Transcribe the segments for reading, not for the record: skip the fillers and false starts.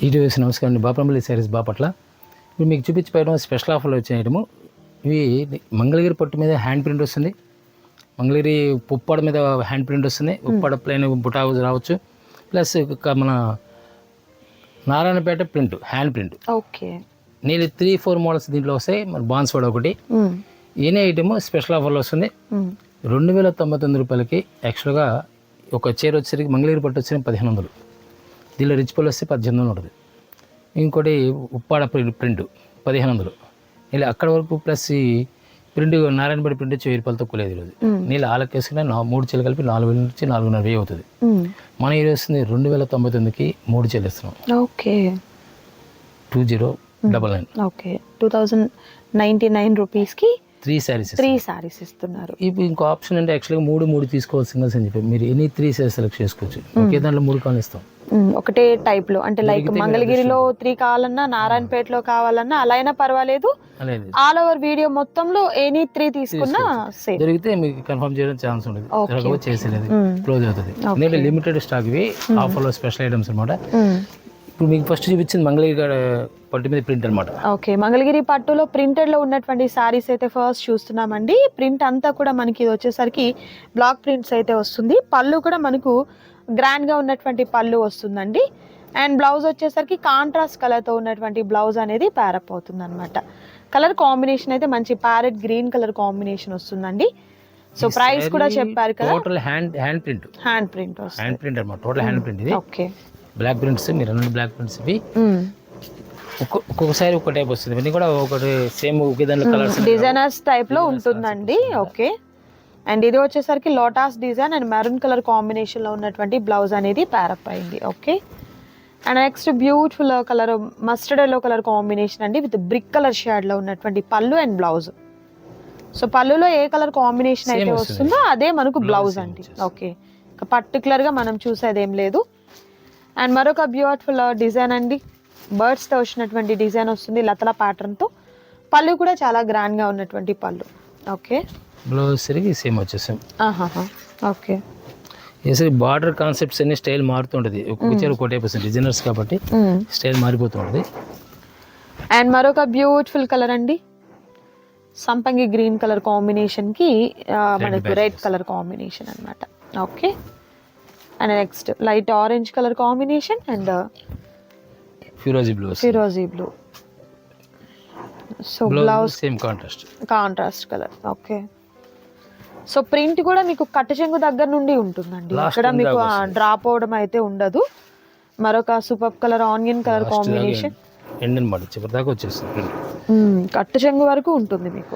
ఈటీవీఎస్ నమస్కారం అండి. బాపంపల్లి శారీస్ బాపట్ల. ఇప్పుడు మీకు చూపించిపోయడం స్పెషల్ ఆఫర్లో వచ్చిన ఐటము. ఇవి మంగళగిరి పట్టు మీద హ్యాండ్ ప్రింట్ వస్తుంది, మంగళగిరి పుప్పాడ మీద హ్యాండ్ ప్రింట్ వస్తుంది, ఉప్పాడ ప్లెయిన్ బుటా రావచ్చు, ప్లస్ మన Narayanpet print hand print. Okay, నేను 3-4 మోడల్స్ దీంట్లో వస్తాయి. మన బాన్స్వాడ ఒకటి. ఈయన ఐటమ్ స్పెషల్ ఆఫర్లో వస్తుంది 2099 రూపాయలకి. యాక్చువల్గా ఒక చీర వచ్చేసరికి మంగళగిరి పట్టు వచ్చి 1500, దీనిలో రిచ్ పళ్ళు వస్తే 1800 ఉంటుంది. ఇంకోటి ఉప్పాడ ప్రింట్ 1500. ఇలా అక్కడ వరకు ప్లస్ ఈ ప్రింట్ నారాయణపేట ప్రింట్ వచ్చి 1000 రూపాయలు తక్కువ లేదు ఈరోజు. నీళ్ళు ఆలకేసుకునే 3 చీరలు కలిపి 4000 నుంచి 4500 అవుతుంది. మన ఈరోజు వస్తుంది 2099కి 3 చీరలు ఇస్తున్నాం. ఓకే, 2099. ఓకే, 2099 రూపీస్కి 3 సారీస్ ఇస్తున్నారు. ఇప్పుడు ఇంకో ఆప్షన్ అంటే యాక్చువల్గా 3 తీసుకోవాలి సింగిల్స్ అని చెప్పి మీరు ఎనీ 3 సారీస్ సెలెక్ట్ చేసుకోవచ్చు. ఒకే దాంట్లో 3 కావాలి ఇస్తాం. ఒకటే టైప్ లో అంటే లైక్ మంగళగిరిలో 3 కావాలన్నా, నారాయణపేటలో కావాలన్నా అలా అయినా పర్వాలేదు. ఆల్ ఓవర్ వీడియో మొత్తంలో ఎనీ 3 తీసుకున్నా సేమ్. దొరికితే మీకు కన్ఫర్మ్ చేయడం ఛాన్స్ ఉంటుంది, చేసేది క్లోజ్ అవుతుంది. ఎందుకంటే లిమిటెడ్ స్టాక్ ఇవి, ఆఫర్లో స్పెషల్ ఐటమ్స్ అనమాట. ఇప్పుడు మీకు ఫస్ట్ చూపించింది మంగళగిరి పట్టు మీద ప్రింట్ అనమాట. ఓకే, మంగళగిరి పట్టులో ప్రింటెడ్ లో ఉన్నటువంటి సారీస్ అయితే ఫస్ట్ చూస్తున్నామండి. ప్రింట్ అంతా కూడా మనకి ఇది వచ్చేసరికి బ్లాక్ ప్రింట్స్ అయితే వస్తుంది. పళ్ళు కూడా మనకు గ్రాండ్ గా ఉన్నటువంటి పళ్ళు వస్తుందండి. అండ్ బ్లౌజ్ వచ్చేసరికి కాంట్రాస్ట్ కలర్ తో ఉన్నటువంటి బ్లౌజ్ అనేది ప్యారప్ అవుతుంది అనమాట. కలర్ కాంబినేషన్ అయితే మంచి ప్యారెట్ గ్రీన్ కలర్ కాంబినేషన్ వస్తుందండి. సో ప్రైస్ కూడా చెప్పారు కదా. టోటల్ హ్యాండ్ ప్రింట్ అన్నమాట. టోటల్ హ్యాండ్ ప్రింట్ ఇది. ఓకే, బ్లాక్ ప్రింట్స్ మీరు అన్న బ్లాక్ ప్రింట్స్ ఇవి ఒక్కొక్కసారి ఒక టైప్ వస్తుంది. ఇవన్నీ కూడా ఒకటి సేమ్ ఒకే దాంట్లో కలర్స్ డిజైనర్స్ టైప్ లో ఉంటుందండి. ఓకే, అండ్ ఇది వచ్చేసరికి lotus design and maroon colour combination లో ఉన్నటువంటి బ్లౌజ్ అనేది ప్యారప్ అయింది. Okay, and next beautiful colour mustard yellow colour combination అండి విత్ బ్రిక్ కలర్ షేడ్ లో ఉన్నటువంటి పళ్ళు అండ్ బ్లౌజ్. సో పళ్ళులో ఏ కలర్ కాంబినేషన్ అయితే వస్తుందో అదే మనకు బ్లౌజ్ అండి. ఓకే, పర్టికులర్ గా మనం చూసేది ఏం లేదు. అండ్ మరొక బ్యూటిఫుల్ డిజైన్ అండి, బర్డ్స్ తో వచ్చినటువంటి డిజైన్ వస్తుంది లతల ప్యాటర్న్ తో. పళ్ళు కూడా చాలా గ్రాండ్ గా ఉన్నటువంటి పళ్ళు. ఓకే, బ్లౌజ్ సరిగి సేమ్ వచ్చేసాం. ఓకే, సరే బార్డర్ కాన్సెప్ట్స్ అన్ని స్టైల్ మారుతుంటది. ఒక్కొక్క చీర ఒక్కో టైప్ వస్తుంది, డిజైనర్స్ కాబట్టి స్టైల్ మారిపోతుంటది. అండ్ మరొక బ్యూటిఫుల్ కలర్ అండి, సంపంగి గ్రీన్ కలర్ కాంబినేషన్ కి మనకు రెడ్ కలర్ కాంబినేషన్ అన్నమాట. Okay, and next light orange colour combination and ఫిరోజీ blue. So blouse same contrast colour. Okay, so print కూడా మీకు కట్టు చెంగు దగ్గర నుండి ఉంటుందండి. ఇక్కడ మీకు డ్రాప్ అవడం అయితే ఉండదు. మరొక super colour onion colour combination కట్టు చెంగు వరకు ఉంటుంది మీకు.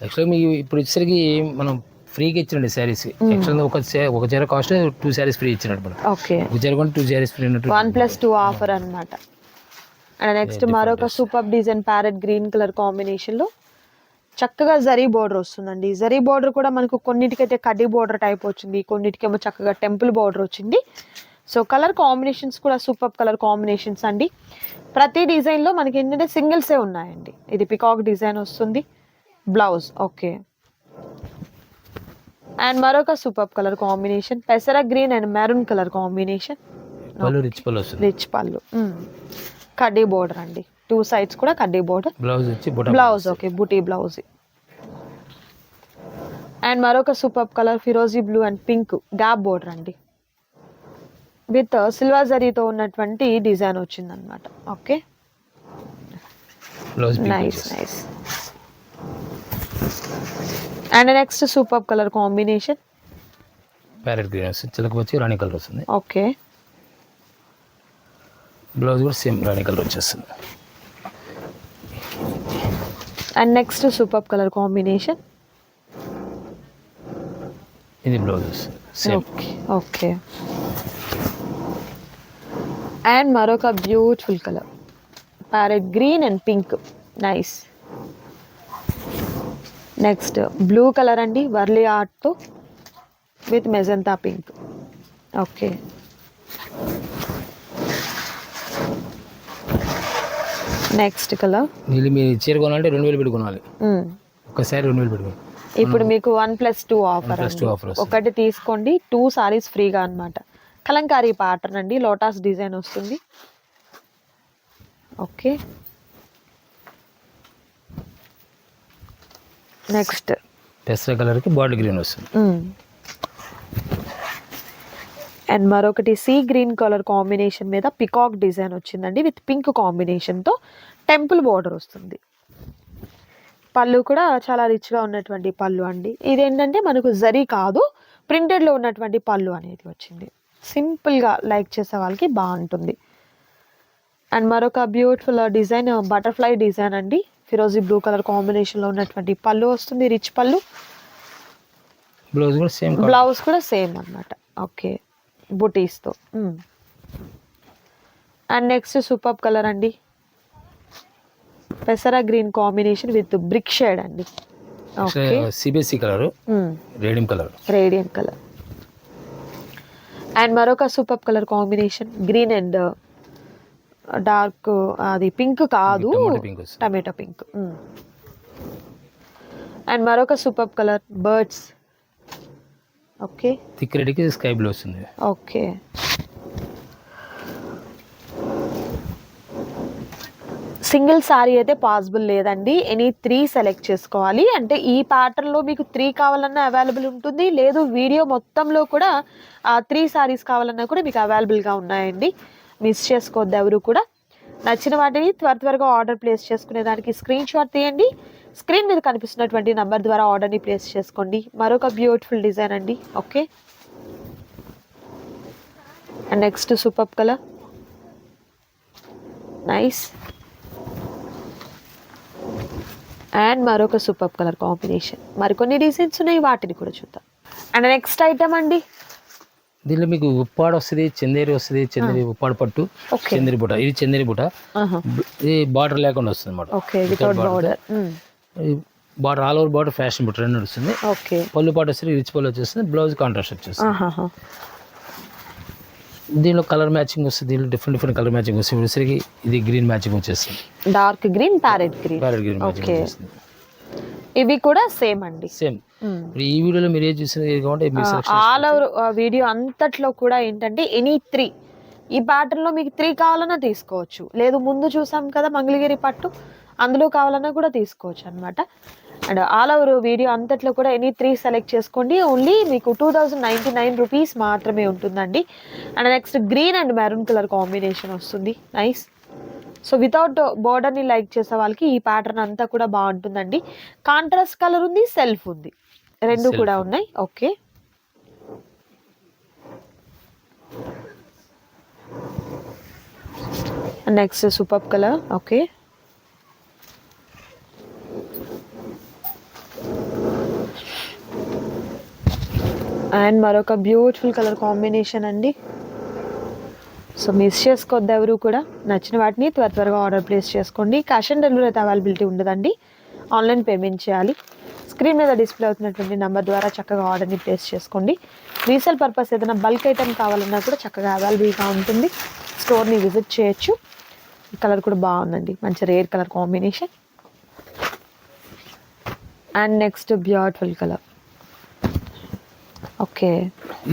యాక్చువల్గా మీకు ఇప్పుడు వచ్చేసరికి మనం ఫ్రీగా ఇచ్చినండి శారీస్. యాక్చువల్గా ఒక చీర కాస్ట్ 2 శారీస్ ఫ్రీ ఇచ్చినట్టు. ఓకే, ఒక చీర కొంటే 2 శారీస్ ఫ్రీ అన్నట్టు 1+2 ఆఫర్ అన్నమాట. అండ్ నెక్స్ట్ మరొక super design parrot green colour combination లో చక్కగా జరీ బోర్డర్ వస్తుందండి. జరీ బోర్డర్ కూడా మనకు కొన్నిటికైతే కడ్డీ బోర్డర్ టైప్ వచ్చింది, కొన్నిటికేమో చక్కగా టెంపుల్ బోర్డర్ వచ్చింది. సో కలర్ కాంబినేషన్స్ కూడా సూపర్ కలర్ కాంబినేషన్స్ అండి. ప్రతి డిజైన్ లో మనకి ఏంటంటే సింగిల్సే ఉన్నాయండి. ఇది పికాక్ డిజైన్ వస్తుంది బ్లౌజ్. ఓకే, అండ్ మరొక సూపర్ కలర్ కాంబినేషన్ పెసర green and maroon colour combination. Rich పళ్ళు, కడ్డీ బోర్డర్ అండి. 2 సైడ్స్ కూడా కడ్డీ బోర్డర్. బ్లౌజ్ ఓకే, బుటీ బ్లౌజ్. అండ్ మరొక సూపర్ కలర్ ఫిరోజీ blue and pink gap border అండి విత్ సిల్వర్ జరీతో ఉన్నటువంటి డిజైన్ వచ్చింది అనమాట. Okay, nice. And next super colour combination parrot green వస్తుంది, చిలకపచ్చి రాణి కలర్ వస్తుంది. ఓకే, బ్లౌజ్ కూడా సేమ్ రాణి కలర్ వచ్చేస్తుంది. And next super colour combination ఇది బ్లౌజ్ సేమ్. ఓకే, అండ్ మరొక beautiful colour parrot green and pink. Nice. Next blue colour అండి, వర్లీ ఆర్ట్తో with magenta pink. Okay, next colour నీళ్ళు మీరు చీర కొనాలంటే 2000 పెట్టి కొనాలి. ఒకసారి 2000 పెట్టుకోండి. ఇప్పుడు మీకు 1+2 ఆఫర్. ఒకటి తీసుకోండి 2 సారీస్ ఫ్రీగా అన్నమాట. కలంకారీ ప్యాటర్న్ అండి, లోటాస్ డిజైన్ వస్తుంది. ఓకే, నెక్స్ట్ పెసర కలర్కి బాటిల్ గ్రీన్ వస్తుంది. అండ్ మరొకటి సీ గ్రీన్ కలర్ కాంబినేషన్ మీద పికాక్ డిజైన్ వచ్చిందండి విత్ పింక్ కాంబినేషన్తో టెంపుల్ బార్డర్ వస్తుంది. పళ్ళు కూడా చాలా రిచ్గా ఉన్నటువంటి పళ్ళు అండి. ఇదేంటంటే మనకు జరీ కాదు, ప్రింటెడ్లో ఉన్నటువంటి పళ్ళు అనేది వచ్చింది. సింపుల్గా లైక్ చేసే వాళ్ళకి బాగుంటుంది. అండ్ మరొక బ్యూటిఫుల్ డిజైన్ బటర్ఫ్లై డిజైన్ అండి. ఫిరోజీ బ్లూ కలర్ కాంబినేషన్లో ఉన్నటువంటి పళ్ళు వస్తుంది, రిచ్ పళ్ళు. బ్లౌజ్ కూడా సేమ్ అన్నమాట. ఓకే, బుటీస్తో. అండ్ నెక్స్ట్ సూపర్ కలర్ అండి, పెసరా green combination with brick shade అండి. CBSE colour, radium colour. And మరొక super colour combination green and dark, అది పింక్ కాదు, టమాటో పింక్. అండ్ మరొక super colour birds. Okay, thick రెడ్కి స్కై బ్లూ వస్తుంది. Okay, single sari అయితే పాసిబుల్ లేదండి, ఎనీ 3 సెలెక్ట్ చేసుకోవాలి. అంటే ఈ ప్యాటర్న్లో మీకు 3 కావాలన్నా అవైలబుల్ ఉంటుంది, లేదు వీడియో మొత్తంలో కూడా 3 సారీస్ కావాలన్నా కూడా మీకు అవైలబుల్గా ఉన్నాయండి. మిస్ చేసుకోవద్దు ఎవరు కూడా. నచ్చిన వాటిని త్వరగా ఆర్డర్ ప్లేస్ చేసుకునే దానికి స్క్రీన్ షాట్ తీయండి. స్క్రీన్ మీద కనిపిస్తున్నటువంటి నంబర్ ద్వారా ఆర్డర్ని ప్లేస్ చేసుకోండి. మరొక బ్యూటిఫుల్ డిజైన్ అండి. Okay, and next super colour, nice. And మరొక సూపర్ కలర్ కాంబినేషన్. మరికొన్ని డిజైన్స్ ఉన్నాయి, వాటిని కూడా చూద్దాం. అండ్ నెక్స్ట్ ఐటమ్ అండి, దీనిలో మీకు ఉప్పాడు వస్తుంది, చందేరి వస్తుంది, చందేరి ఉప్పాడు పట్టు, చందేరి బుట్ట. ఇది చందేరి బుట్ట, ఇది బార్డర్ లేకుండా వస్తుంది అన్నమాట. Border all over border fashion బుట్ట రెండు వస్తుంది. పళ్ళు పాటు వస్తుంది, రిచ్ పళ్ళు వచ్చేస్తుంది, బ్లౌజ్ కాంట్రాస్ట్ వచ్చేస్తుంది. దీనిలో కలర్ మ్యాచింగ్ వస్తుంది, దీనిలో డిఫరెంట్ కలర్ మ్యాచింగ్ వస్తుంది. వచ్చేసరికి ఇది గ్రీన్ మ్యాచింగ్ వచ్చేస్తుంది, dark green, parrot green matching వచ్చేస్తుంది. ఇవి కూడా సేమ్ అండి, సేమ్. ఈ వీడియోలో మీరు ఏం చూసినది ఆల్ ఓవర్ వీడియో అంతట్లో కూడా ఏంటంటే ఎనీ 3 ఈ ప్యాటర్న్ లో మీకు 3 కావాలన్నా తీసుకోవచ్చు, లేదు ముందు చూసాం కదా మంగళగిరి పట్టు, అందులో కావాలన్నా కూడా తీసుకోవచ్చు అన్నమాట. అండ్ ఆల్ ఓవర్ వీడియో అంతట్లో కూడా ఎనీ 3 సెలెక్ట్ చేసుకోండి. ఓన్లీ మీకు 2099 రూపీస్ మాత్రమే ఉంటుందండి. And next green and maroon colour combination వస్తుంది, నైస్. సో వితౌట్ బార్డర్ని లైక్ చేసే వాళ్ళకి ఈ ప్యాటర్న్ అంతా కూడా బాగుంటుందండి. కాంట్రాస్ట్ కలర్ ఉంది, సెల్ఫ్ ఉంది, రెండు కూడా ఉన్నాయి. Okay, next super colour. Okay, and మరొక బ్యూటిఫుల్ కలర్ కాంబినేషన్ అండి. సో మిస్ చేసుకోవద్దు ఎవరు కూడా. నచ్చిన వాటిని త్వరగా ఆర్డర్ ప్లేస్ చేసుకోండి. క్యాష్ ఆన్ డెలివరీ అయితే అవైలబిలిటీ ఉండదండి, ఆన్లైన్ పేమెంట్ చేయాలి. స్క్రీన్ మీద డిస్ప్లే అవుతున్నటువంటి నెంబర్ ద్వారా చక్కగా ఆర్డర్ని ప్లేస్ చేసుకోండి. రీసేల్ పర్పస్ ఏదైనా బల్క్ ఐటెం కావాలన్నా కూడా చక్కగా అవైలబుల్గా ఉంటుంది, స్టోర్ని విజిట్ చేయొచ్చు. ఈ కలర్ కూడా బాగుందండి, మంచి rare colour combination. And next beautiful colour. Okay,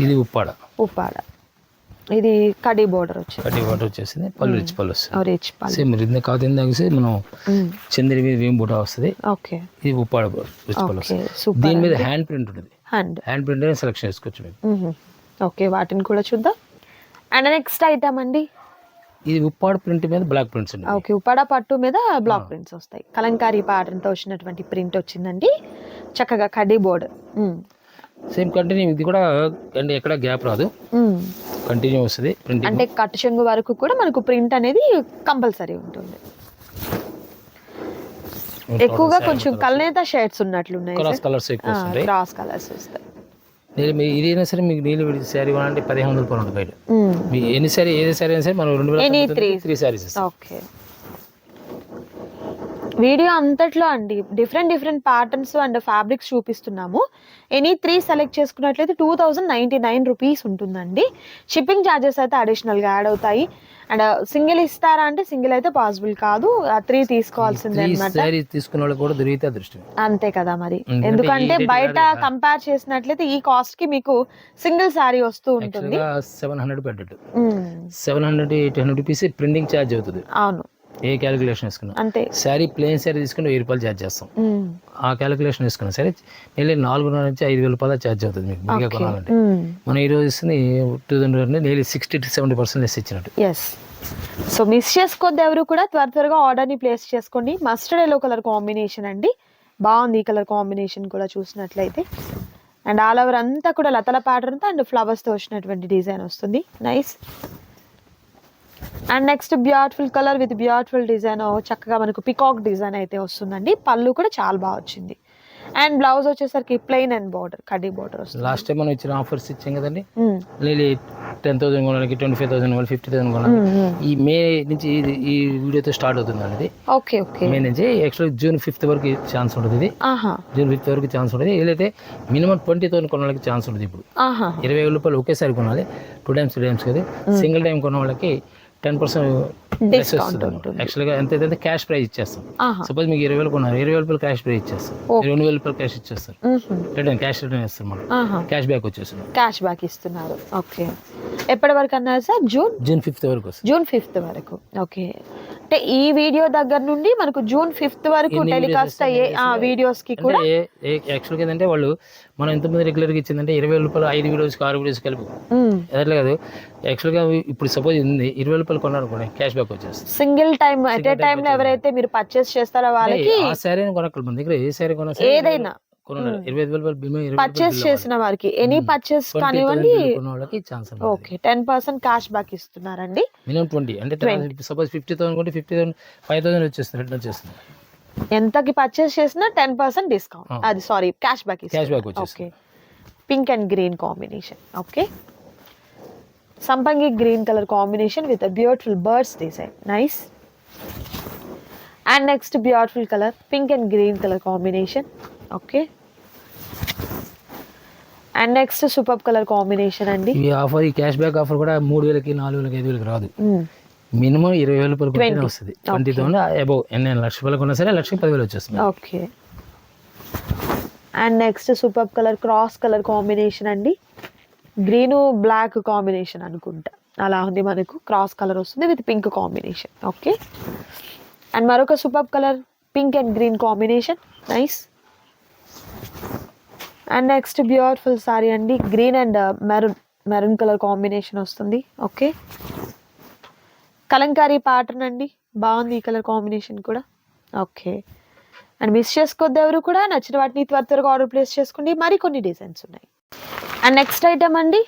ఇది ఉప్పాడ, ఇది కడీ బోర్డర్ వచ్చేసింది, పళ్ళు రిచ్ పళ్ళు వస్తుంది, రిచ్ పళ్ళు. సేమ్ రిద్ద కాదు మనం చంద్రి మీద వేం బూట వస్తుంది. ఓకే, ఇది ఉప్పాడ రిచ్ పళ్ళు వస్తుంది. దీని మీద హ్యాండ్ ప్రింట్ ఉంటుంది, హ్యాండ్ ప్రింట్ సెలెక్షన్ చేసుకోవచ్చు మీరు. ఓకే, వాటిని కూడా చూద్దాం. అండ్ నెక్స్ట్ ఐటమ్ అండి, ఇది ఉప్పాడ ప్రింట్ మీద బ్లాక్ ప్రింట్స్. ఓకే, ఉప్పాడ పట్టు మీద బ్లాక్ ప్రింట్స్ వస్తాయి. కలంకారీ ప్యాటర్న్ తో వచ్చినటువంటి ప్రింట్ వచ్చిందండి, చక్కగా కడ్డీ బోర్డర్. సేమ్ కంటిన్యూ, ఇది కూడా ఎక్కడ గ్యాప్ రాదు, కంటిన్యూ వస్తుంది ప్రింట్. అంటే కట్టు చెంగు వరకు కూడా మనకు ప్రింట్ అనేది కంపల్సరీ ఉంటుంది. ఎక్కువగా కొంచెం కలనేత షేడ్స్ ఉన్నట్లున్నాయి, క్రాస్ కలర్స్ ఎక్కువ వస్తాయి, క్రాస్ కలర్స్ వస్తాయి. ఇదైనా సరే మీకు నీళ్ళు విడి శారీ కొనాలంటే 1500 రూపాయలు బయట. మీ ఎన్ని శారీ ఏది శారీ అయినా సరే మనం 2003 శారీస్. ఓకే, వీడియో అంతట్లో అండి డిఫరెంట్ ప్యాటర్న్స్ అండ్ ఫ్యాబ్రిక్స్ చూపిస్తున్నాము. ఎనీ 3 సెలెక్ట్ చేసుకున్నట్లయితే 2099 రూపీస్ ఉంటుందండి. షిప్పింగ్ ఛార్జెస్ అయితే అడిషనల్గా యాడ్ అవుతాయి. అండ్ సింగిల్ ఇస్తారా అంటే సింగిల్ అయితే పాసిబుల్ కాదు, 3 తీసుకోవాల్సిందే అనమాట. తీసుకున్న వాళ్ళు కూడా దొరికితే అదృష్టం, అంతే కదా మరి. ఎందుకంటే బయట కంపేర్ చేసినట్లయితే ఈ కాస్ట్ కి మీకు సింగిల్ శారీ వస్తూ ఉంటుంది. 700 పెట్టట్టు, 700 800 రూపీస్ ప్రింటింగ్ ఛార్జ్ అవుతుంది. అవును, ఏ క్యాలిక్యులేషన్ వేసుకున్నా అంతే. శారీ ప్లెయిన్ శారీ తీసుకుని 1000 రూపాయలు ఛార్జ్ చేస్తాం. ఆ క్యాలిక్యులేషన్ వేసుకున్నా సరే నెల 4,500 నుంచి 5,000 రూపాయలు ఛార్జ్ అవుతుంది మీకు ఇంకా కొనాలంటే. మనం ఈరోజు ఇస్తుంది 2000 నెల 60 to 70% లెస్ ఇచ్చినట్టు. ఎస్. సో మిస్ చేసుకోవద్దు ఎవరు కూడా, త్వరగా ఆర్డర్ని ప్లేస్ చేసుకోండి. మస్టర్డ్ ఎల్లో కలర్ కాంబినేషన్ అండి, బాగుంది ఈ కలర్ కాంబినేషన్ కూడా చూసినట్లయితే. అండ్ ఆల్ ఓవర్ అంతా కూడా లతల ప్యాటర్న్తో అండ్ ఫ్లవర్స్తో వచ్చినటువంటి డిజైన్ వస్తుంది. Nice. And next beautiful colour with beautiful design, చక్కగా మనకు పికాక్ డిజైన్ అయితే వస్తుందండి. పళ్ళు కూడా చాలా బాగా వచ్చింది. అండ్ బ్లౌజ్ వచ్చేసరికి ప్లెయిన్ అండ్ బార్డర్, కడ్డీ బార్డర్ వస్తుంది. లాస్ట్ టైం మనం ఇచ్చిన ఆఫర్స్ ఇచ్చాం కదండి, లేదు 10,000 కొనాలి, 25,000 కొనాలి, 50,000 కొనాలి. ఈ మే నుంచి ఈ వీడియోతో స్టార్ట్ అవుతుంది అండి. Okay okay. మే నుంచి యాక్చువల్గా June 5th వరకు ఛాన్స్ ఉంటుంది. ఇది June 5th వరకు ఛాన్స్ ఉంటుంది. ఏదైతే మినిమం 20,000 కొనాలకి ఛాన్స్ ఉంటుంది. ఇప్పుడు 20,000 రూపాయలు ఒకేసారి కొనాలి, 2 times 3 times కదా. సింగిల్ టైం కొన్న వాళ్ళకి 10% డిస్కౌంట్ ఉంటుంది. యాక్చువల్గా ఎంత అయితే క్యాష్ ప్రైస్ ఇచ్చేస్తాం. సపోజ్ మీకు 20,000 కొన్నారు, 20,000 రూపాయలు క్యాష్ ప్రైస్ ఇచ్చేస్తాం, 22,000 రూపాయలు క్యాష్ ఇచ్చేస్తారు. రిటర్న్ క్యాష్ రిటర్న్ ఇస్తాం, మనం క్యాష్ బ్యాక్ వచ్చేస్తుంది. క్యాష్ బ్యాక్ ఇస్తున్నారు. ఓకే. ఎప్పటి వరకు అన్నారు సార్? June 5th వరకు వస్తుంది. June 5th వరకు. ఓకే. అంటే ఈ వీడియో దగ్గర నుండి మనకు June 5th వరకు టెలికాస్ట్ అయ్యే ఆ వీడియోస్ కి కూడా యాక్చువల్గా ఏంటంటే వాళ్ళు మనం ఎంతమంది రెగ్యులర్గా ఇచ్చిందంటే 20,000 రూపాయలు 5 వీడియోస్ 6 వీడియోస్ కలిపి అట్లా కాదు. యాక్చువల్గా ఇప్పుడు సపోజ్ ఉంది 20,000 రూపాయలు కొన్నారు కూడా క్యాష్ బ్యాక్ వచ్చేస్తుంది. Single time at a time లో ఎవరైతే మీరు పర్చేస్ చేస్తారో వాళ్ళకి ఆ శారీ కొనక్కలు మన దగ్గర ఏ శారీ కొన్నా ఏదైనా 25,000 పర్చేస్ చేసిన వారికి ఎనీ పర్చేస్ కానివ్వండి వాళ్ళకి ఛాన్స్. ఓకే. 10% క్యాష్ బ్యాక్ ఇస్తున్నారండి. మినిమం 20 అంటే సపోజ్ 50,000 కొంటే 50,000 5,000 వచ్చేస్తుంది, రిటర్న్ వచ్చేస్తుంది. ఎంతకి పర్చేస్ చేసినా 10% డిస్కౌంట్, అది sorry cash back. Okay. Pink and green combination. Okay. సంపంగి green colour combination with beautiful birds design. Nice. And next beautiful colour pink and green colour combination. Okay. And next super colour combination అండి. ఈ offer, ఈ cash back offer కూడా 3,000కి 4,000కి 5,000కి రాదు. Minimum 20,000 రూపాయలు వస్తుంది. 20,000 above ఎన్ని లక్ష రూపాయలు కొన్నా సరే 1,10,000 వచ్చేస్తుంది. Okay. And next super colour cross colour combination అండి. గ్రీన్ బ్లాక్ కాంబినేషన్ అనుకుంటా, అలా ఉంది. మనకు క్రాస్ కలర్ వస్తుంది with pink combination. Okay. And మరొక super colour pink and green combination. Nice. And next beautiful sari అండి, green and maroon colour combination వస్తుంది. Okay. Kalamkari pattern అండి, బాగుంది ఈ కలర్ కాంబినేషన్ కూడా. ఓకే. అండ్ మిస్ చేసుకోవద్దు ఎవరు కూడా, నచ్చిన వాటిని త్వరగా ఆర్డర్ ప్లేస్ చేసుకోండి. మరికొన్ని డిజైన్స్ ఉన్నాయి. అండ్ నెక్స్ట్ ఐటమ్ అండి,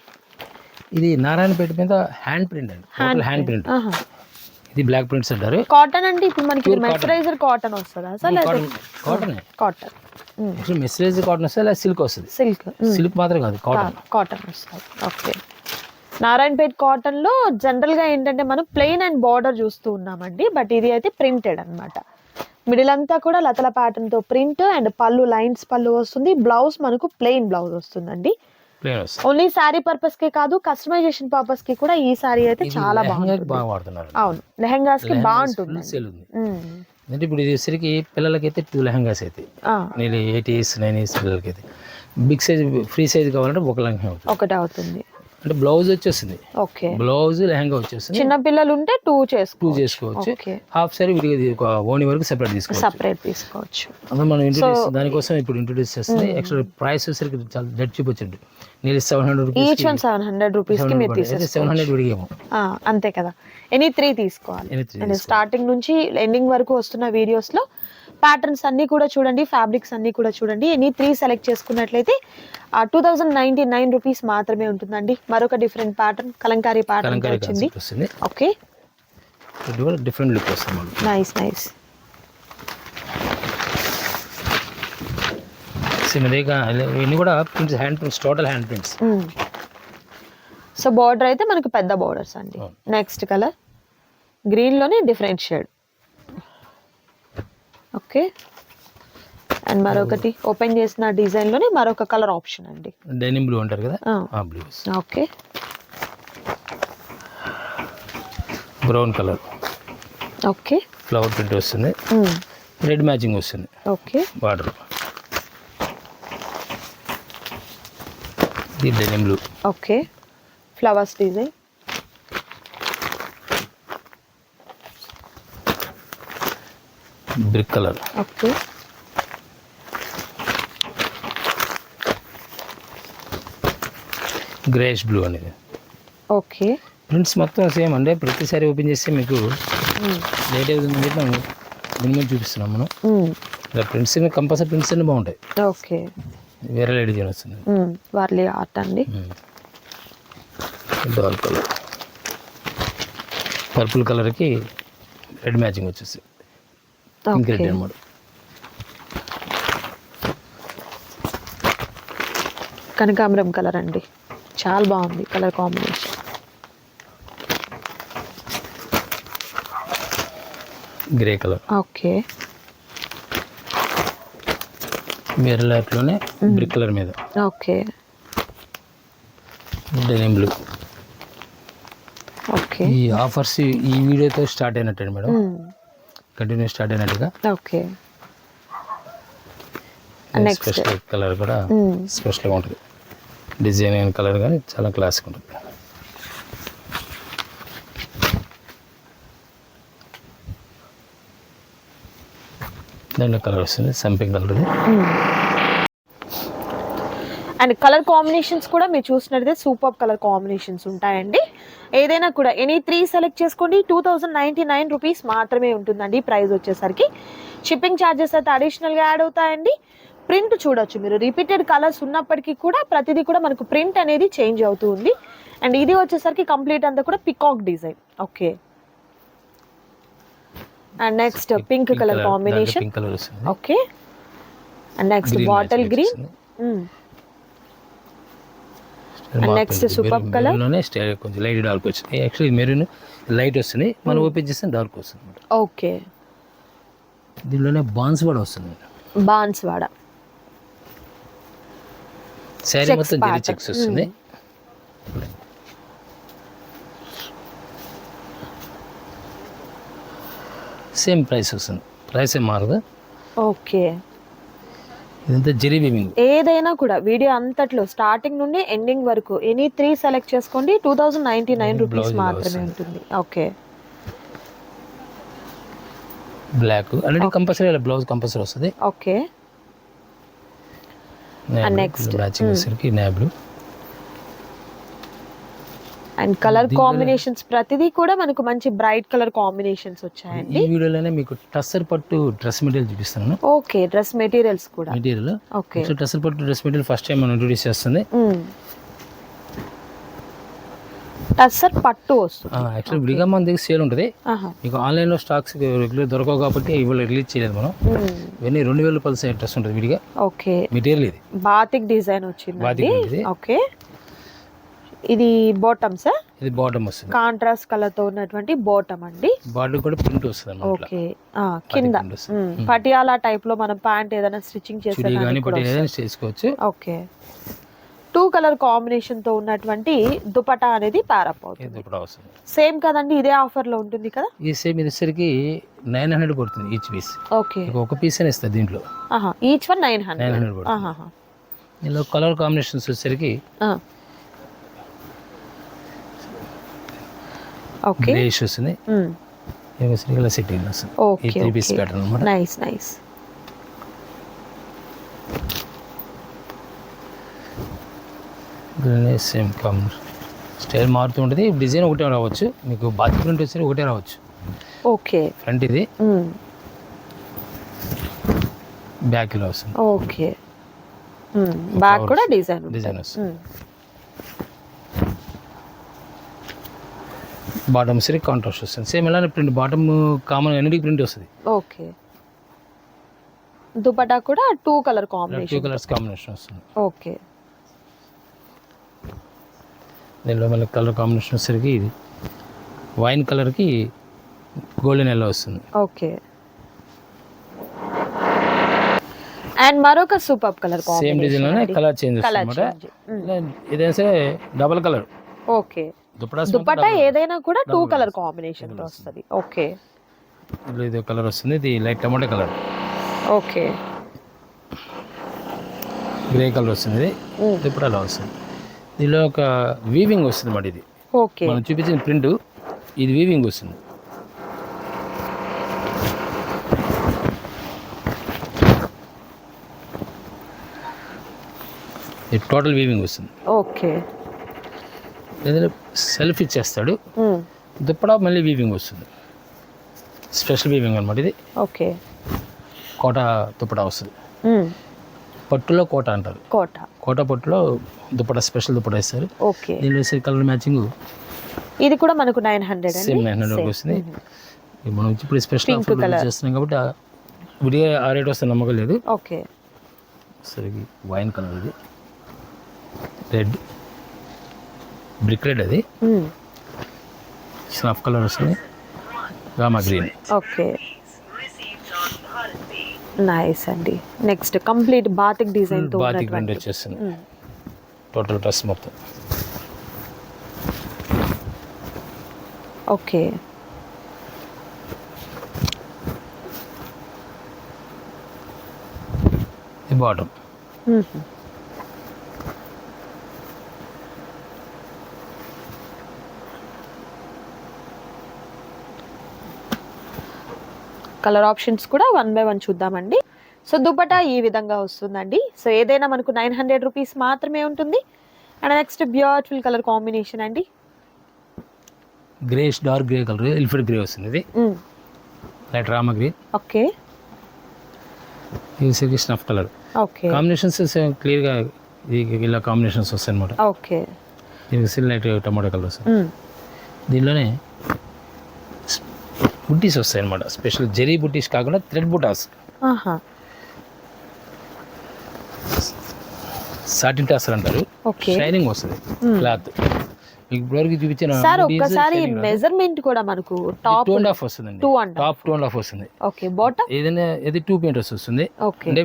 ఇది నారాయణపేట మీద హ్యాండ్ ప్రింట్ అండి, హ్యాండ్ ప్రింట్. ఇది బ్లాక్ ప్రింట్స్ అంటారు. కాటన్ అండి. ఇప్పుడు మనకి మెస్సరైజర్ కాటన్ వస్తుందా సార్? కాటన్. కాటన్ మెస్సరైజర్ కాటన్ వస్తుంది, లేదా సిల్క్ వస్తుంది. సిల్క్ మాత్రం కాదు, కాటన్ వస్తుంది. ఓకే. నారాయణపేట కాటన్ లో జనరల్ గా ఏంటంటే మనం ప్లెయిన్ అండ్ బార్డర్ చూస్తూ ఉన్నామండి, బట్ ఇది అయితే ప్రింటెడ్ అన్నమాట. మిడిల్ అంతా కూడా లతల ప్యాటర్న్ తో ప్రింట్ అండ్ పళ్ళు లైన్స్ పళ్ళు వస్తుంది. బ్లౌజ్ మనకు ప్లెయిన్ బ్లౌజ్ వస్తుందండి. ఓన్లీ శారీ పర్పస్ కి కాదు, కస్టమైజేషన్ పర్పస్ కి కూడా ఈ శారీ అయితే చాలా బాగుంటుంది. అవును, లెహంగాస్ కి బాగుంటుంది. అంటే ఇప్పుడు ఇది వచ్చరికి పిల్లలకి అయితే 2 లెహంగాస్ అయితే, నేను 8 years 9 years పిల్లలకి అయితే. బిగ్ సైజ్ ఫ్రీ సైజ్ కావాలంటే ఒక లెహంగా ఒకటి అవుతుంది. అంటే బ్లౌజ్ వచ్చేస్తుంది. ఓకే. బ్లౌజ్ లెహంగా వచ్చేస్తుంది. చిన్న పిల్లలు ఉంటే 2 చేసుకోవచ్చు. హాఫ్ సారీ విడిగా ఓని వరకు సెపరేట్ తీసుకోవచ్చు. అదే మనం ఇంట్రొడ్యూస్ దానికోసం ఇప్పుడు ఇంట్రొడ్యూస్ చేస్తుంది. యాక్చువల్ ప్రైస్ వచ్చేసరికి చాలా డెడ్ చూపించండి. నేను 700 రూపీస్, ఈచ్ వన్ 700 రూపీస్ కి మీరు తీసేసుకోవచ్చు. 700 విడిగాము. అంతే కదా. ఎనీ 3 తీసుకోవాలి. అండ్ స్టార్టింగ్ నుంచి ఎండింగ్ వరకు వస్తున్న వీడియోస్ లో ప్యాటర్న్స్ అన్ని కూడా చూడండి, ఫ్యాబ్రిక్స్ అన్ని కూడా చూడండి. ఎనీ 3 సెలెక్ట్ చేసుకున్నట్లయితే 2099 రూపీస్ మాత్రమే ఉంటుందండి. మరొక డిఫరెంట్ ప్యాటర్న్ కలంకారీ ప్యాటర్న్ వచ్చింది. ఓకే. డిఫరెంట్ లుక్ వస్తుంది. Nice nice. ఇవన్నీ కూడా prints, hand prints, total hand prints. So border అయితే మనకు పెద్ద బార్డర్స్ అండి. నెక్స్ట్ కలర్ గ్రీన్ లోనే డిఫరెంట్ షేడ్. ఓకే. అండ్ మరొకటి ఓపెన్ చేసిన డిజైన్ లోనే మరొక కలర్ ఆప్షన్ అండి, డెనిమ్ బ్లూ అంటారు కదా, ఆ blue. Okay. Brown colour. Okay. Flower print వస్తుంది, రెడ్ మ్యాచింగ్ వస్తుంది. ఓకే. బార్డర్ ఇది denim blue. Okay. Flowers design. Brick colour, okay. Greyish blue అనేది. ఓకే. ప్రింట్స్ మొత్తం సేమ్ అండి. ప్రతిసారి ఓపెన్ చేస్తే మీకు లేట్ అవుతుంది మనం మినిమం చూపిస్తున్నాం మనం. ఇలా ప్రింట్స్ కంపల్సరీ ప్రింట్స్ అన్నీ బాగుంటాయి. ఓకే. వేరే లైట్ డిజైన్ వస్తుంది. వర్లీ ఆర్ట్ అండి. డార్క్ కలర్, పర్పుల్ కలర్కి రెడ్ మ్యాచింగ్ వచ్చేసి పింక్ రెడ్ అనమాట. కనకాంబరం కలర్ అండి, చాలా బాగుంది colour combination. Grey colour, okay. వేరే లైట్లోనే బ్రిక్ కలర్ మీద ఓకే. Denim blue. ఓకే. ఈ ఆఫర్స్ ఈ వీడియోతో స్టార్ట్ అయినట్టు మేడం, కంటిన్యూ స్టార్ట్ అయినట్టుగా. ఓకే. స్పెషల్ కలర్ కూడా స్పెషల్గా ఉంటుంది. డిజైన్ అయిన కలర్ కానీ చాలా క్లాసిక్ ఉంటుంది. దాంట్లో కలర్ వస్తుంది సంపింగ్ కలర్. అండ్ కలర్ కాంబినేషన్స్ కూడా మీరు చూసినట్లయితే సూపర్ కలర్ కాంబినేషన్స్ ఉంటాయండి. ఏదైనా కూడా ఎనీ 3 సెలెక్ట్ చేసుకోండి. 2099 రూపీస్ మాత్రమే ఉంటుందండి ప్రైస్ వచ్చేసరికి. షిప్పింగ్ ఛార్జెస్ అయితే అడిషనల్గా యాడ్ అవుతాయండి. ప్రింట్ చూడొచ్చు మీరు, రిపీటెడ్ కలర్స్ ఉన్నప్పటికీ కూడా ప్రతిదీ కూడా మనకు ప్రింట్ అనేది చేంజ్ అవుతూ ఉంది. అండ్ ఇది వచ్చేసరికి కంప్లీట్ అంతా కూడా peacock design. Okay. And next pink colour combination. Okay. And next bottle green. And next super colour. కొంచెం లైట్ డార్క్ వచ్చింది. యాక్చువల్లీ మెరూన్ లైట్ వస్తుంది, మనం ఓపెన్ చేస్తే డార్క్ వస్తుంది. ఓకే. దీనిలోనే బాన్స్వాడ వస్తుంది. బాన్స్వాడ శారీ మొత్తం జరీ చెక్స్ వస్తుంది. సేమ్ ప్రైస్ వస్తుంది, ప్రైస్ ఏం మారదు. ఓకే. ఇదంతా జరీ వీవింగ్. ఏదైనా కూడా వీడియో అంతట్లో స్టార్టింగ్ నుండి ఎండింగ్ వరకు ఎనీ 3 సెలెక్ట్ చేసుకోండి. 2099 రూపీస్ మాత్రమే ఉంటుంది. Okay. Black already compulsory, blouse compulsory వస్తుంది. ఓకే. నెక్స్ట్ మ్యాచింగ్ వచ్చేసరికి navy blue. And colour combinations ప్రతిదీ కూడా మనకు మంచి బ్రైట్ కలర్ కాంబినేషన్స్ వచ్చాయండి. ఈ వీడియోలోనే మీకు టస్సర్ పట్టు డ్రెస్ మెటీరియల్ చూపిస్తున్నాను. ఓకే. డ్రెస్ మెటీరియల్స్ కూడా. Material okay. టస్సర్ పట్టు డ్రెస్ మెటీరియల్ ఫస్ట్ టైం మనం ఇంట్రొడ్యూస్ చేస్తుంది. టస్సర్ పట్టు వస్తుంది. యాక్చువల్లీ విడిగా మన దగ్గర సేల్ ఉంటుంది. మీకు ఆన్లైన్లో స్టాక్స్ రెగ్యులర్ దొరకవు కాబట్టి ఇవాళ రిలీజ్ చేయలేదు మనం. ఇవన్నీ 2000 రూపాయల డ్రెస్ ఉంటుంది విడిగా. ఓకే. మెటీరియల్ ఇది బాతిక్ డిజైన్ వచ్చింది. ఓకే. ఇది బాటమ్ సార్. ఇది బాటమ్ వస్తుంది, కాంట్రాస్ట్ కలర్ తో ఉన్నటువంటి బాటమ్ అండి. బాటమ్ కూడా ప్రింట్ వస్తుంది. ఓకే. కింద పటియాలా టైప్ లో మనం ప్యాంట్ ఏదైనా స్టిచ్చింగ్ చేసుకోవచ్చు. ఓకే. 2 కలర్ కాంబినేషన్ తో ఉన్నటువంటి దుపట్టా అనేది ప్యారప్ అవుతుంది. సేమ్ కదండి, ఇదే ఆఫర్ లో ఉంటుంది కదా. ఈ సేమ్ ఇదేసరికి 900 పడుతుంది ఈచ్ పీస్. ఓకే. ఒక పీస్ అని ఇస్తుంది దీంట్లో. ఈచ్ వన్ 900 పడుతుంది. ఇందులో కలర్ కాంబినేషన్స్ వచ్చేసరికి ఓకే. గ్రేష్ వస్తుంది. ఇలా సెట్టింగ్ వస్తుంది. ఓకే. 3 పీస్ ప్యాటర్న్ అన్నమాట. Nice nice. సేమ్ స్టైల్ మారుతూ ఉంటుంది. డిజైన్ ఒకటే రావచ్చు, మీకు బాత్ ప్రింట్ వచ్చి ఒకటే రావచ్చు. ఓకే. ఫ్రంట్ ఇది, బ్యాక్ ఇలా వస్తుంది. ఓకే. బ్యాక్ కూడా డిజైన్ వస్తుంది. బాటమ్ సరి కాంట్రాస్ట్ వస్తుంది. సేమ్ ఇలానే ప్రింట్, బాటమ్ కామన్ అన్నిటికి ప్రింట్ వస్తుంది. ఓకే. దుపట్టా కూడా 2 కలర్ కాంబినేషన్, 2 కలర్స్ కాంబినేషన్ వస్తుంది. ఓకే. దీనిలో మళ్ళీ కలర్ కాంబినేషన్ వచ్చేసరికి ఇది వైన్ కలర్కి గోల్డెన్ ఎల్లో వస్తుంది. ఓకే. అండ్ మరొక super colour combination, same design లోనే కలర్ చేంజ్ వస్తుంది అన్నమాట. ఇదైనా సరే డబుల్ కలర్. ఓకే. దుపట్టా ఏదైనా కూడా 2 కలర్ కాంబినేషన్ తో వస్తుంది. ఓకే. ఇది కలర్ వస్తుంది, ఇది light tomato colour. Okay. Grey colour వస్తుంది. ఇప్పుడు అలా వస్తుంది. దీనిలో ఒక వీవింగ్ వస్తుంది అన్నమాట. ఇది ఓకే. మనం చూపించిన ప్రింట్, ఇది వీవింగ్ వస్తుంది. ఇది టోటల్ వీవింగ్ వస్తుంది. ఓకే. ఏదైనా సెల్ఫ్ ఇచ్చేస్తాడు, దుప్పటా మళ్ళీ వీవింగ్ వస్తుంది. స్పెషల్ వీవింగ్ అనమాట ఇది. ఓకే. కోట దుప్పటా వస్తుంది. పట్టులో కోట అంటారు. కోట పట్టులో దుప్పటా, స్పెషల్ దుప్పటా ఇస్తారు. ఓకే. దీనిలో వేసే కలర్ మ్యాచింగ్ ఇది కూడా మనకు 900 సేమ్ 900 వస్తుంది. మనం ఇప్పుడు స్పెషల్ ఆఫర్ చేస్తున్నాం కాబట్టి విడిగా ఆ రేట్ వస్తే నమ్మకం లేదు. ఓకే. సరే, వైన్ కలర్ ఇది, రెడ్ బ్రిక్ రెడ్, అది స్నఫ్ కలర్ వస్తుంది, రామా గ్రీన్. ఓకే, నైస్ అండి. నెక్స్ట్ కంప్లీట్ బాతిక్ డిజైన్ తో బాతిక్ ప్రింట్ వచ్చేస్తుంది. టోటల్ డ్రెస్ మొత్తం. ఓకే. ఇది బాటమ్. కలర్ ఆప్షన్స్ కూడా 1 by 1 చూద్దామండి. సో దుపట్టా ఈ విధంగా వస్తుందండి. సో ఏదైనా మనకు 900 రూపీస్ మాత్రమే ఉంటుంది. And next beautiful colour combination అండి, greyish dark grey colour, elephant grey వస్తుంది. ఇది లైట్ రామా గ్రీన్. ఓకే. ఇది స్నఫ్ కలర్. ఓకే. కాంబినేషన్స్ క్లియర్గా ఇలా కాంబినేషన్స్ వస్తాయి అనమాట. ఓకే. దీనికి లైట్ టమాటో కలర్ వస్తుంది. దీనిలోనే బుట్టీస్ వస్తాయి అనమాట. స్పెషల్ జెరీ బుట్టీస్ కాకుండా థ్రెడ్ బుటాస్, సాటిన్ టాసర్ అంటారు. షైనింగ్ వస్తుంది క్లాత్. మీకు ఇప్పటివరకు చూపించిన సార్ ఒక్కసారి మెజర్మెంట్ కూడా మనకు టాప్ 2.5 వస్తుందండి. టాప్ 2.5 వస్తుంది. ఓకే. బాటమ్ ఏదైనా ఇది 2 మీటర్స్ వస్తుంది. అంటే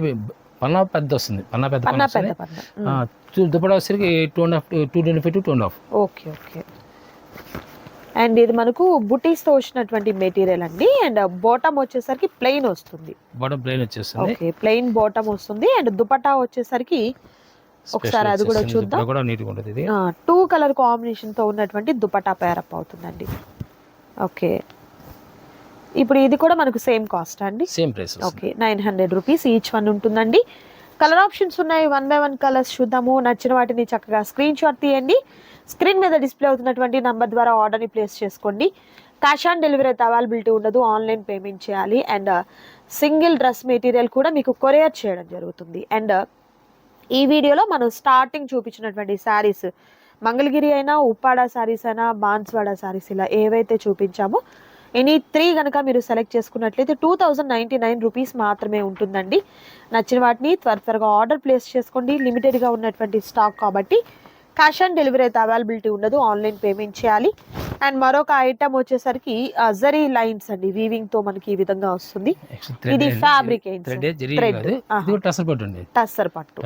పన్నా పెద్ద వస్తుంది. పన్నా పెద్ద దుపట్టా వచ్చేసరికి 2.5 to 2.5. ఓకే. ఓకే. అండ్ ఇది మనకు బుటీస్ తో వచ్చినటువంటి మెటీరియల్ అండి. అండ్ బాటమ్ వచ్చేసరికి ప్లెయిన్ వస్తుంది. బాటమ్ ప్లెయిన్ వచ్చేస్తుంది. ఓకే, ప్లెయిన్ బాటమ్ వస్తుంది. అండ్ దుపట్టా వచ్చేసరికి ఒకసారి అది కూడా చూద్దాం. కూడా నీట్గా ఉంటుంది. ఇది 2 కలర్ కాంబినేషన్ తో ఉన్నటువంటి దుపట్టా పేరప్ అవుతుందండి. ఓకే. ఇప్పుడు ఇది కూడా మనకు సేమ్ కాస్ట్ అండి. Same price. Okay, 900 rupees each one ఉంటుందండి. కలర్ ఆప్షన్స్ ఉన్నాయి. 1 by 1 కలర్స్ చూద్దాము. నచ్చిన వాటిని చక్కగా స్క్రీన్ షాట్ తీయండి. స్క్రీన్ మీద డిస్ప్లే అవుతున్నటువంటి నంబర్ ద్వారా ఆర్డర్ని ప్లేస్ చేసుకోండి. క్యాష్ ఆన్ డెలివరీ అయితే అవైలబిలిటీ ఉండదు, ఆన్లైన్ పేమెంట్ చేయాలి. అండ్ సింగిల్ డ్రెస్ మెటీరియల్ కూడా మీకు కొరియర్ చేయడం జరుగుతుంది. అండ్ ఈ వీడియోలో మనం స్టార్టింగ్ చూపించినటువంటి శారీస్, మంగళగిరి అయినా, ఉప్పాడ శారీస్ అయినా, బాన్స్వాడ శారీస్, ఇలా ఏవైతే చూపించామో ఎనీ 3 కనుక మీరు సెలెక్ట్ చేసుకున్నట్లయితే 2099 రూపీస్ మాత్రమే ఉంటుందండి. నచ్చిన వాటిని త్వరగా ఆర్డర్ ప్లేస్ చేసుకోండి. లిమిటెడ్గా ఉన్నటువంటి స్టాక్ కాబట్టి క్యాష్ ఆన్ డెలివరీ అయితే అవైలబిలిటీ ఉండదు, ఆన్లైన్ పేమెంట్ చేయాలి. అండ్ మరొక ఐటమ్ వచ్చేసరికి జరీ లైన్స్ అండి, వీవింగ్ తో మనకి ఈ విధంగా వస్తుంది. ఇది ఫ్యాబ్రిక్ టస్సర్ పట్టు.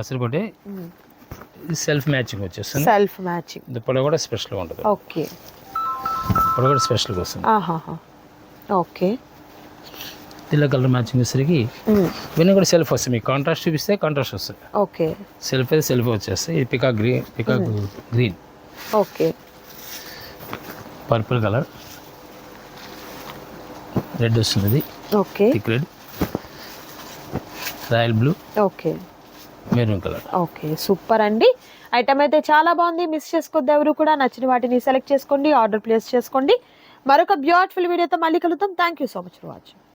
సెల్ఫ్ మ్యాచింగ్ వచ్చేస్తుంది. సెల్ఫ్ మ్యాచింగ్ దుపట్టా కూడా స్పెషల్ గా ఉంటుంది. ఓకే. దుపట్టా కూడా స్పెషల్ గా వస్తుంది. ఓకే. ఇలా కలర్ మ్యాచింగ్ వచ్చేసరికి ఇవన్నీ కూడా సెల్ఫ్ వస్తాయి. మీకు కాంట్రాస్ట్ చూపిస్తే కాంట్రాస్ట్ వస్తుంది. ఓకే. సెల్ఫ్ అయితే సెల్ఫ్ వచ్చేస్తాయి. ఇది peacock green. Okay. Purple colour, red వస్తుంది. ఇది okay. Thick red, royal blue, okay, maroon colour. Okay, super అండి. ఐటమ్ అయితే చాలా బాగుంది. మిస్ చేసుకోవద్దు ఎవరు కూడా. నచ్చిన వాటిని సెలెక్ట్ చేసుకోండి, ఆర్డర్ ప్లేస్ చేసుకోండి. మరొక బ్యూటిఫుల్ వీడియోతో మళ్ళీ కలుద్దాం. Thank you so much for watching.